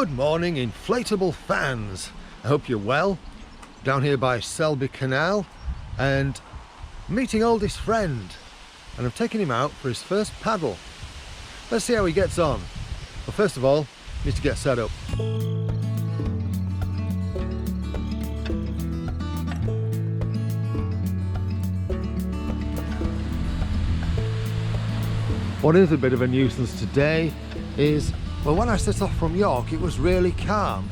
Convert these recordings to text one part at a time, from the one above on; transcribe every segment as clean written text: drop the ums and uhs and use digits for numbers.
Good morning, inflatable fans. I hope you're well. Down here by Selby Canal and meeting oldest friend. And I've taken him out for his first paddle. Let's see how he gets on. But first of all, he needs to get set up. What is a bit of a nuisance today is, well, when I set off from York it was really calm,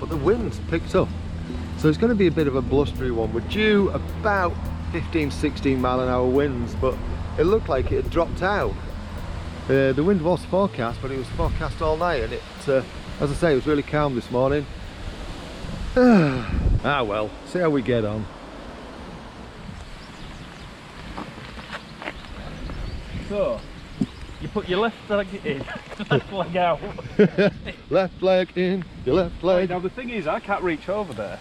but the wind's picked up. So it's going to be a bit of a blustery one. We're due about 15-16 mile an hour winds, but it looked like it had dropped out. The wind was forecast, but it was forecast all night, and it, as I say, it was really calm this morning. Ah well, see how we get on. So, you put your left leg in, left leg out. Left leg in, your left leg. Now the thing is, I can't reach over there.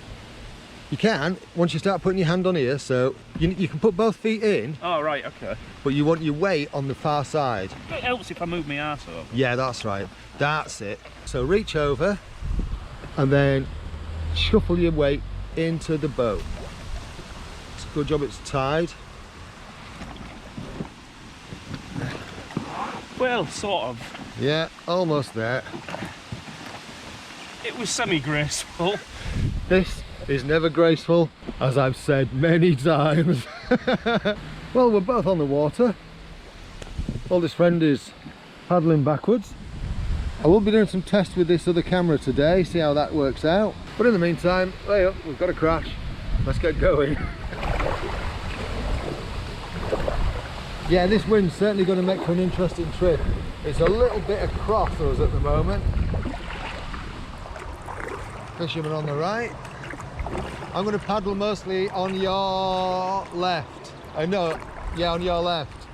You can, once you start putting your hand on here, so you can put both feet in. Oh right, okay. But you want your weight on the far side. It helps if I move my arse over. Yeah, that's right. That's it. So reach over and then shuffle your weight into the boat. It's a good job it's tied. Well, sort of. Yeah, almost there. It was semi-graceful. This is never graceful, as I've said many times. Well, we're both on the water. Oldest friend is paddling backwards. I will be doing some tests with this other camera today, see how that works out. But in the meantime, way up, we've got a crash. Let's get going. Yeah, this wind's certainly going to make for an interesting trip. It's a little bit across us at the moment. Fisherman on the right. I'm going to paddle mostly on your left. No, yeah, on your left.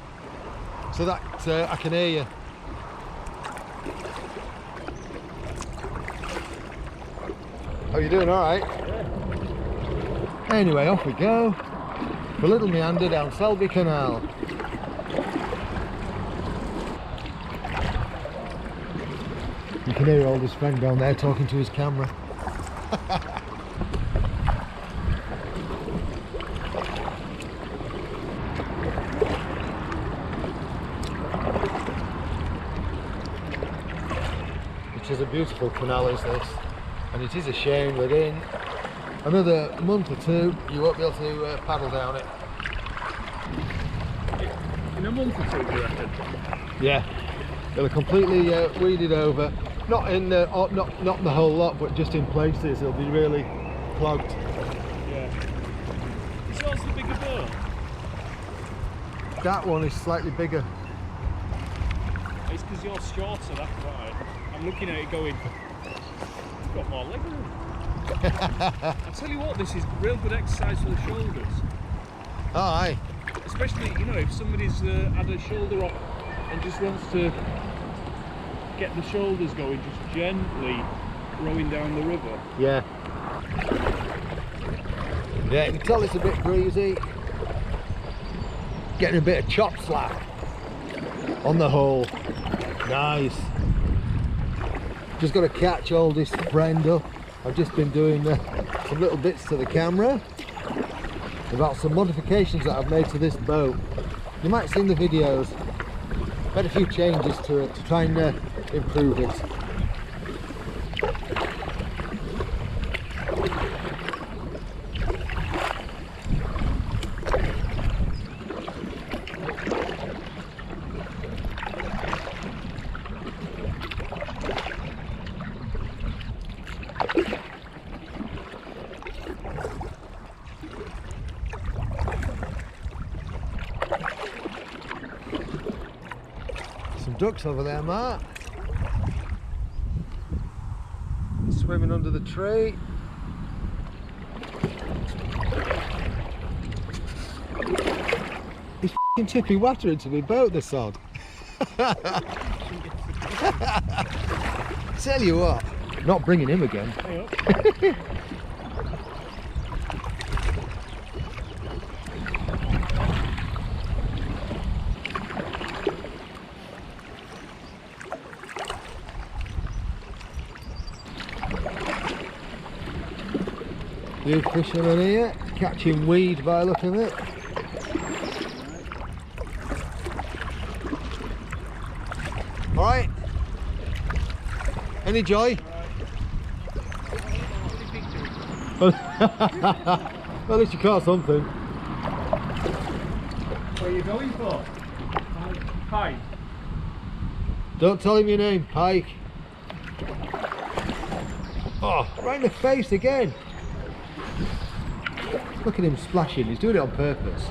So that I can hear you. How you doing? All right? Yeah. Anyway, off we go. A little meander down Selby Canal. You can hear oldest friend down there talking to his camera. Which is a beautiful canal, is this? And it is a shame that in another month or two you won't be able to paddle down it. In a month or two, do you reckon? Yeah, it'll have completely weeded over. Not in the not the whole lot, but just in places it'll be really clogged. Yeah. Is yours the bigger boat? That one is slightly bigger. It's because yours shorter, that's why. I'm looking at it going, it's got more leg room. I tell you what, this is real good exercise for the shoulders. Oh, aye. Especially, you know, if somebody's had a shoulder off and just wants to get the shoulders going, just gently rowing down the river. Yeah. Yeah, you can tell it's a bit breezy. Getting a bit of chop slack on the whole. Nice. Just got to catch oldest friend up. I've just been doing some little bits to the camera about some modifications that I've made to this boat. You might have seen the videos. Made a few changes to it to try and improve it. Some ducks over there, Mark. Swimming under the tree. He's f***ing tippy water into my boat, this sod. Tell you what, not bringing him again. few fishermen here, catching weed by the look of it. Alright. Any joy? Well, at least you caught something. Where are you going for? Pike. Don't tell him your name, Pike. Oh, right in the face again. Look at him splashing, he's doing it on purpose.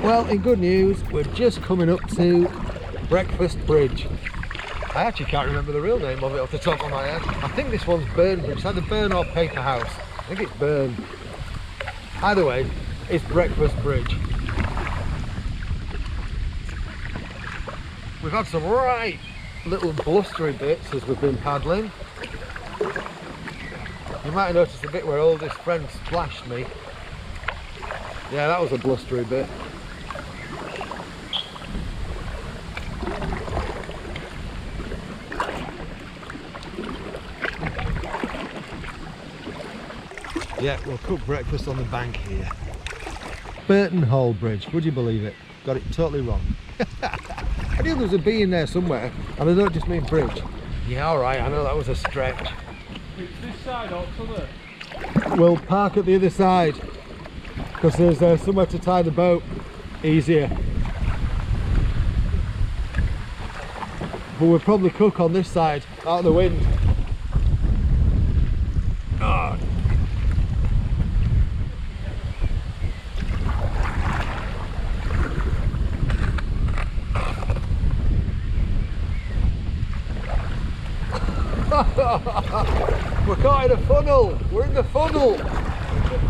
Well, in good news, we're just coming up to Breakfast Bridge. I actually can't remember the real name of it off the top of my head. I think this one's Burn Bridge. It's either Burn or Paper House. I think it's Burn. Either way, it's Breakfast Bridge. We've had some right little blustery bits as we've been paddling. You might have noticed the bit where oldest friend splashed me. Yeah, that was a blustery bit. Yeah, we'll cook breakfast on the bank here. Burton Hall Bridge, would you believe it? Got it totally wrong. I knew there was a B in there somewhere, and I don't just mean bridge. Yeah, alright, I know that was a stretch. It's this side or t'other? We'll park at the other side, because there's somewhere to tie the boat easier. But we'll probably cook on this side, out of the wind. Oh. We're caught in a funnel. We're in the funnel.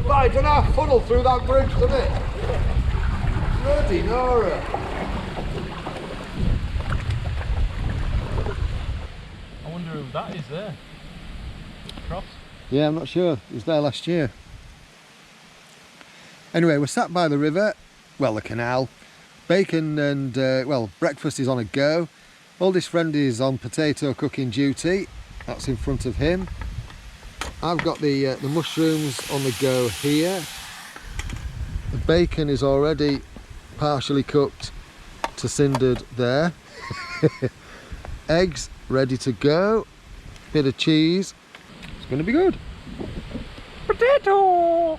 But I don't have funnel through that bridge, does it? Bloody Nora. I wonder who that is there. Cross? Yeah, I'm not sure. He was there last year. Anyway, we're sat by the river, well, the canal. Bacon and, well, breakfast is on a go. Oldest friend is on potato cooking duty. That's in front of him. I've got the mushrooms on the go here. The bacon is already partially cooked to cindered there. Eggs ready to go. Bit of cheese. It's going to be good. Potato!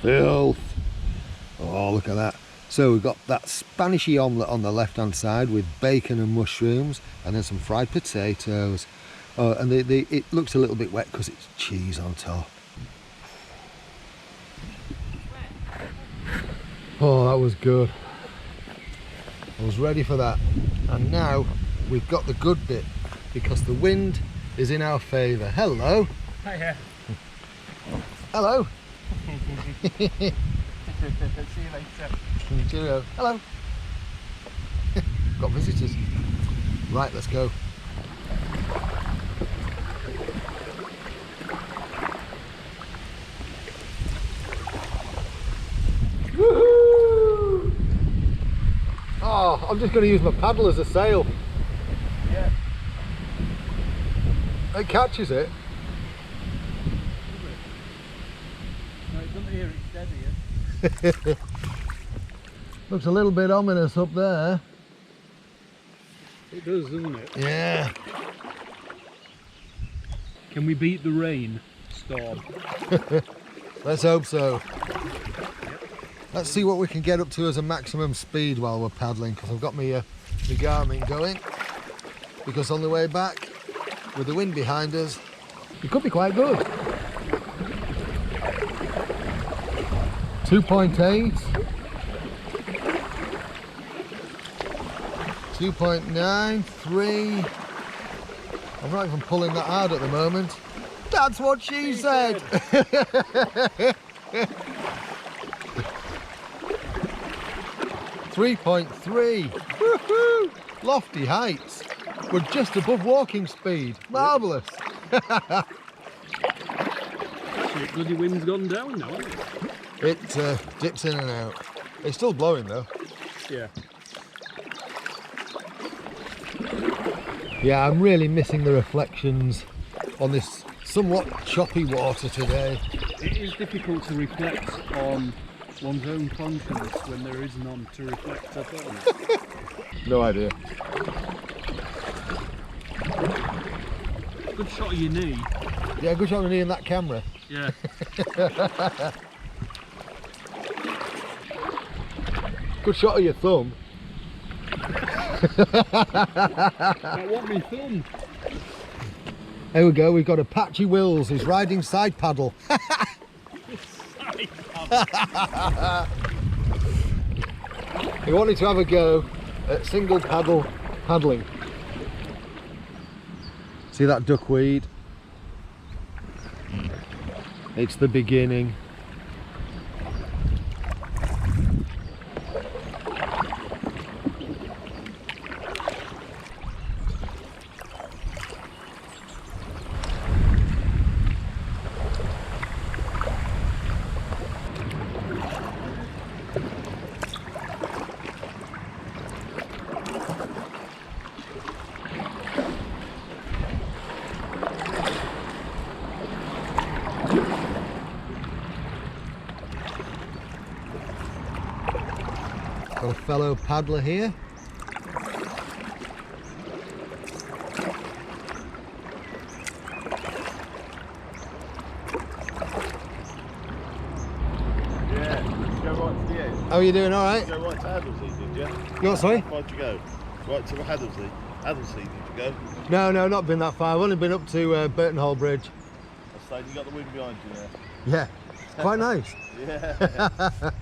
Filth. Oh, look at that. So we've got that Spanishy omelette on the left hand side with bacon and mushrooms, and then some fried potatoes. Oh, and it looks a little bit wet because it's cheese on top. Oh, that was good. I was ready for that. And now we've got the good bit because the wind is in our favour. Hello. Hiya. Hello. See you later. Cheerio. Hello. Got visitors. Right, let's go. Woohoo! Oh, I'm just going to use my paddle as a sail. Yeah. It catches it. No, it doesn't hear it's steady. Looks a little bit ominous up there. It does, doesn't it? Yeah. Can we beat the rain storm? Let's hope so. Let's see what we can get up to as a maximum speed while we're paddling, because I've got my Garmin going. Because on the way back, with the wind behind us, It could be quite good. 2.8. 2.9, 3. I'm not even pulling that hard at the moment. That's what she said. 3.3. Woohoo! Lofty heights. We're just above walking speed. Marvellous. Actually, bloody wind's gone down now, hasn't it? It dips in and out. It's still blowing though. Yeah. Yeah, I'm really missing the reflections on this somewhat choppy water today. It is difficult to reflect on one's own conscience when there is none to reflect upon. No idea. Good shot of your knee. Yeah, good shot on the knee in that camera. Yeah. Good shot of your thumb. I want me thumb. There we go, we've got a Patchy Wills who's riding side paddle. He wanted to have a go at single paddle paddling. See that duckweed? It's the beginning. Got a fellow paddler here. Yeah, go right to the end. How are you doing? All right? Go right to Addersley, did you? You what, sorry? Why'd you go? Right to Addersley. Addersley, did you go? No, not been that far. I've only been up to Burton Hall Bridge. I saying you got the wind behind you there. Yeah, quite nice. Yeah.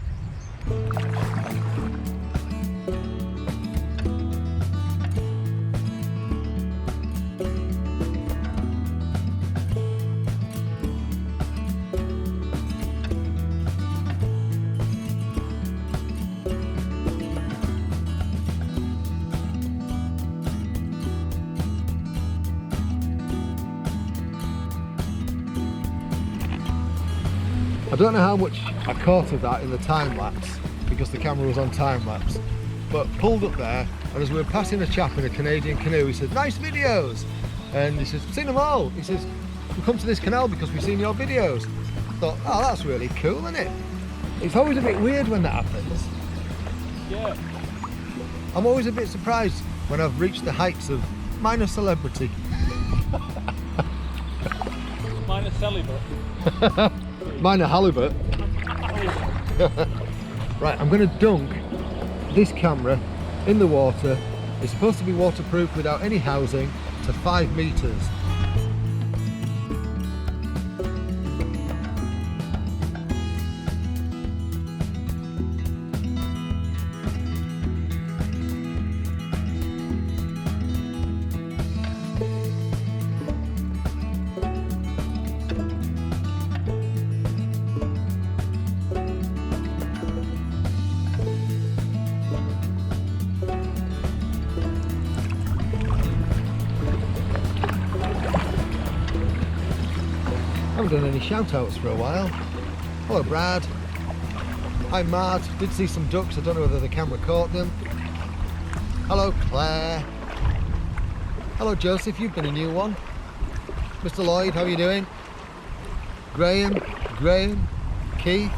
I don't know how much I caught of that in the time lapse because the camera was on time lapse, but pulled up there, and as we were passing a chap in a Canadian canoe, he said, "Nice videos," and he says, "Seen them all." He says, "We come to this canal because we've seen your videos." I thought, oh, that's really cool, isn't it? It's always a bit weird when that happens. Yeah. I'm always a bit surprised when I've reached the heights of minor celebrity. Minor celibate. Minor halibut. Right, I'm going to dunk this camera in the water. It's supposed to be waterproof without any housing to 5 meters. I haven't done any shout outs for a while. Hello Brad. Hi Mad. Did see some ducks, I don't know whether the camera caught them. Hello Claire. Hello Joseph, you've been a new one. Mr. Lloyd, how are you doing? Graham, Keith.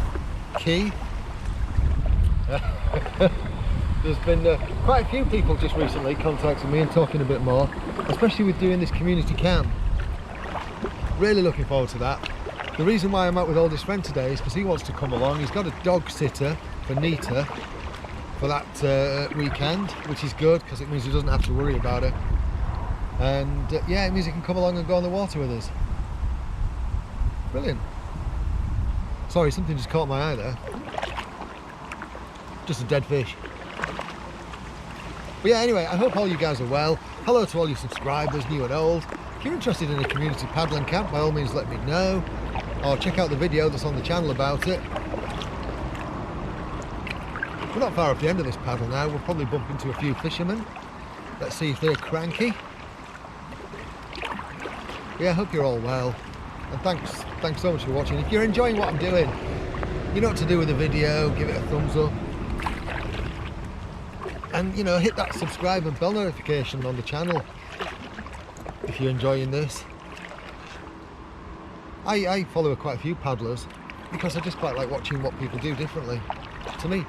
There's been quite a few people just recently contacting me and talking a bit more, especially with doing this community camp. Really looking forward to that. The reason why I'm out with Oldest Friend today is because he wants to come along. He's got a dog sitter for Nita for that weekend, which is good because it means he doesn't have to worry about her. And yeah, it means he can come along and go on the water with us. Brilliant. Sorry, something just caught my eye there. Just a dead fish. But yeah, anyway, I hope all you guys are well. Hello to all your subscribers, new and old. If you're interested in a community paddling camp, by all means let me know. Or check out the video that's on the channel about it. We're not far up the end of this paddle now. We'll probably bump into a few fishermen. Let's see if they're cranky. But yeah, I hope you're all well. And thanks so much for watching. If you're enjoying what I'm doing, you know what to do with the video. Give it a thumbs up. And, you know, hit that subscribe and bell notification on the channel if you're enjoying this. I follow quite a few paddlers because I just quite like watching what people do differently to me.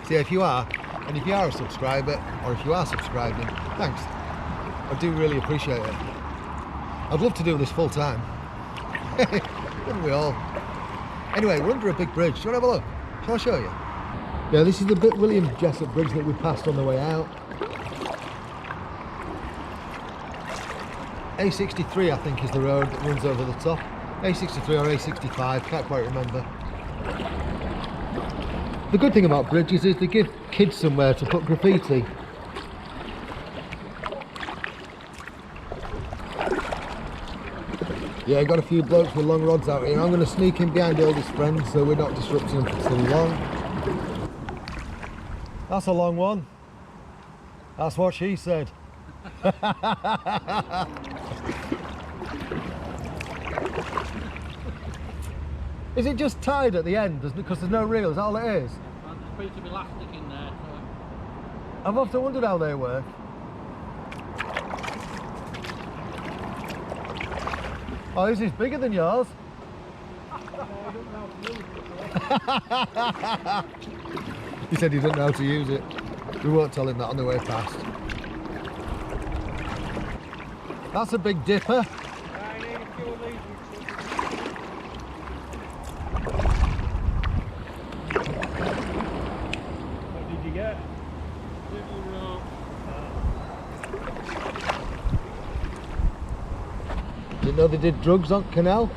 So yeah, if you are a subscriber, or if you are subscribing, thanks. I do really appreciate it. I'd love to do this full time. Wouldn't we all? Anyway, we're under a big bridge. Do you want to have a look? Shall I show you? Yeah, this is the William Jessup Bridge that we passed on the way out. A63 I think is the road that runs over the top. A63 or A65, can't quite remember. The good thing about bridges is they give kids somewhere to put graffiti. Yeah, got a few blokes with long rods out here. I'm going to sneak in behind all his friends so we're not disrupting them for too long. That's a long one. That's what she said. Is it just tied at the end because there's no reel? Is that all it is? Well, there's a bit of elastic in there. So. I've often wondered how they work. Oh, this is bigger than yours. He said he didn't know how to use it. We won't tell him that on the way past. That's a big dipper. I need a few of these. What did you get? Little rope. Didn't know they did drugs on canal.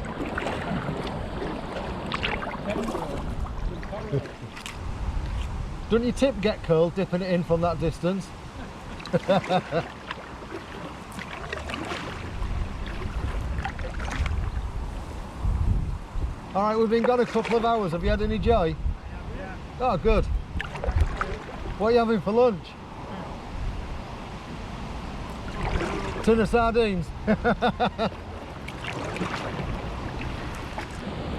Doesn't your tip get curled dipping it in from that distance? Alright, we've been gone a couple of hours. Have you had any joy? Yeah. Oh, good. What are you having for lunch? Tin of sardines.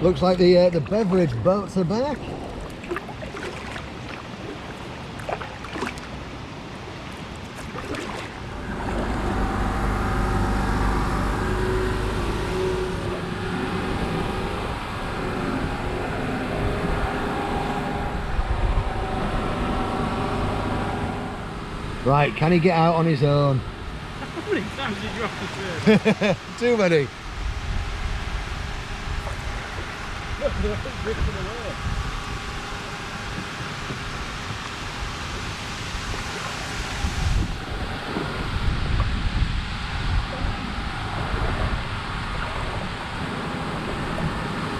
Looks like the beverage boats are back. Right, can he get out on his own? How many times did you have to turn? Too many. Look, they're drifting away.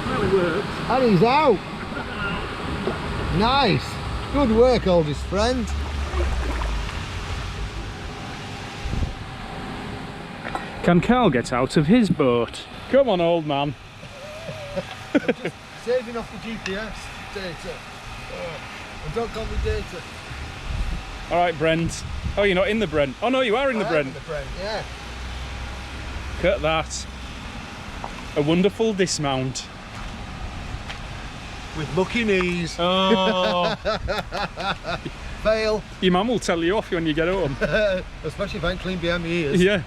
Well, it works. And he's out. Nice. Good work, oldest friend. Can Carl get out of his boat? Come on, old man. I'm just saving off the GPS data. And don't call me data. All right, Brent. Oh, you're not in the Brent. Oh no, you are in the I am Brent. in the Brent, yeah. Look at that. A wonderful dismount. With mucky knees. Oh. Fail. Your mum will tell you off when you get home. Especially if I ain't clean behind my ears. Yeah.